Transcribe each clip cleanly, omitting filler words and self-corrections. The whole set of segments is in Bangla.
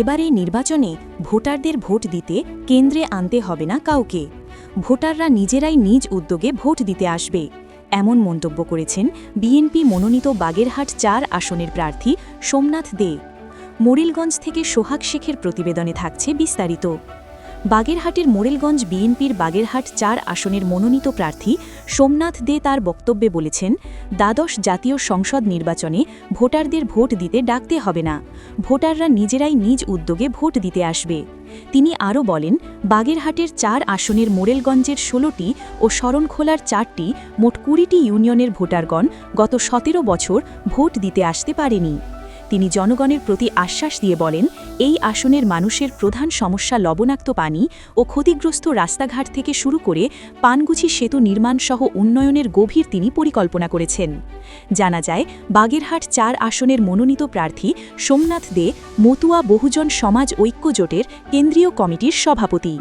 এবার এই নির্বাচনে ভোটারদের ভোট দিতে কেন্দ্রে আনতে হবে না কাউকে, ভোটাররা নিজেরাই নিজ উদ্যোগে ভোট দিতে আসবে, এমন মন্তব্য করেছেন বিএনপি মনোনীত বাগেরহাট ৪ আসনের প্রার্থী সোমনাথ দে। মোরেলগঞ্জ থেকে সোহাগ শেখের প্রতিবেদনে থাকছে বিস্তারিত। বাগেরহাটের মোরেলগঞ্জ বিএনপির বাগেরহাট ৪ আসনের মনোনীত প্রার্থী সোমনাথ দে তার বক্তব্যে বলেছেন, দ্বাদশ জাতীয় সংসদ নির্বাচনে ভোটারদের ভোট দিতে ডাকতে হবে না, ভোটাররা নিজেরাই নিজ উদ্যোগে ভোট দিতে আসবে। তিনি আরও বলেন, বাগেরহাটের ৪ আসনের মোরেলগঞ্জের ১৬টি ও শরণখোলার ৪টি মোট ২০টি ইউনিয়নের ভোটারগণ গত ১৭ বছর ভোট দিতে আসতে পারেনি। তিনি জনগণের প্রতি আশ্বাস দিয়ে বলেন, এই আসনের মানুষের প্রধান সমস্যা লবণাক্ত পানি ও ক্ষতিগ্রস্ত রাস্তাঘাট থেকে শুরু করে পানগুছি সেতু নির্মাণসহ উন্নয়নের গভীর তিনি পরিকল্পনা করেছেন। জানা যায়, বাগেরহাট ৪ আসনের মনোনীত প্রার্থী সোমনাথ দে মতুয়া বহুজন সমাজ ঐক্য জোটের কেন্দ্রীয় কমিটির সভাপতি।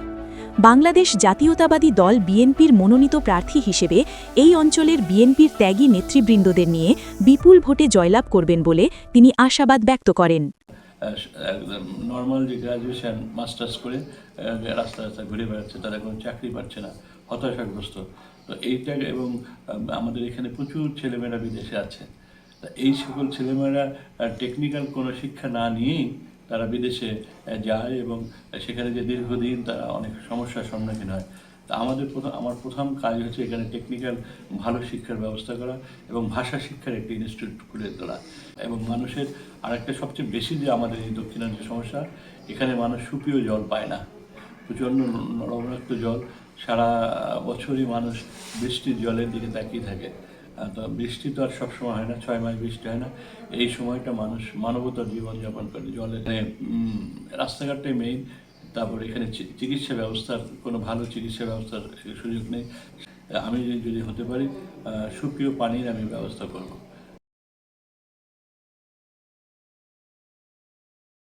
বাংলাদেশ জাতীয়তাবাদী দল বিএনপির মনোনীত প্রার্থী হিসেবে এই অঞ্চলের বিএনপির ত্যাগী নেতৃবৃন্দদের নিয়ে বিপুল ভোটে জয়লাভ করবেন বলে তিনি আশাবাদ ব্যক্ত করেন। নর্মাল যে গ্রাজুয়েশন মাস্টার্স করে রাস্তা রাস্তা ঘুরে বেড়াচ্ছে, তারা কোনো চাকরি পাচ্ছে না, হতাশাগ্রস্ত। তো এইটা, এবং আমাদের এখানে প্রচুর ছেলেমেয়েরা বিদেশে আছে। এই সকল ছেলেমেয়েরা টেকনিক্যাল কোনো শিক্ষা না নিয়েই তারা বিদেশে যায় এবং সেখানে যে দীর্ঘদিন তারা অনেক সমস্যার সম্মুখীন হয়। তা আমার প্রথম কাজ হচ্ছে এখানে টেকনিক্যাল ভালো শিক্ষার ব্যবস্থা করা এবং ভাষা শিক্ষার একটি ইনস্টিটিউট খুলে তোলা। এবং মানুষের আরেকটা সবচেয়ে বেশি যে আমাদের এই দক্ষিণাঞ্চলের সমস্যা, এখানে মানুষ সুপেয় জল পায় না, প্রচণ্ড লবণাক্ত জল। সারা বছরই মানুষ বৃষ্টির জলের দিকে তাকিয়ে থাকে। তো বৃষ্টি তো আর সবসময় হয় না, ৬ মাস বৃষ্টি হয় না। এই সময়টা মানুষ মানবতার জীবনযাপন করে। জলের রাস্তাঘাটটাই মেইন। তারপরে এখানে চিকিৎসা ব্যবস্থার কোনো ভালো চিকিৎসা ব্যবস্থার সুযোগ নেই। আমি যদি হতে পারি সুপেয় পানির আমি ব্যবস্থা করব।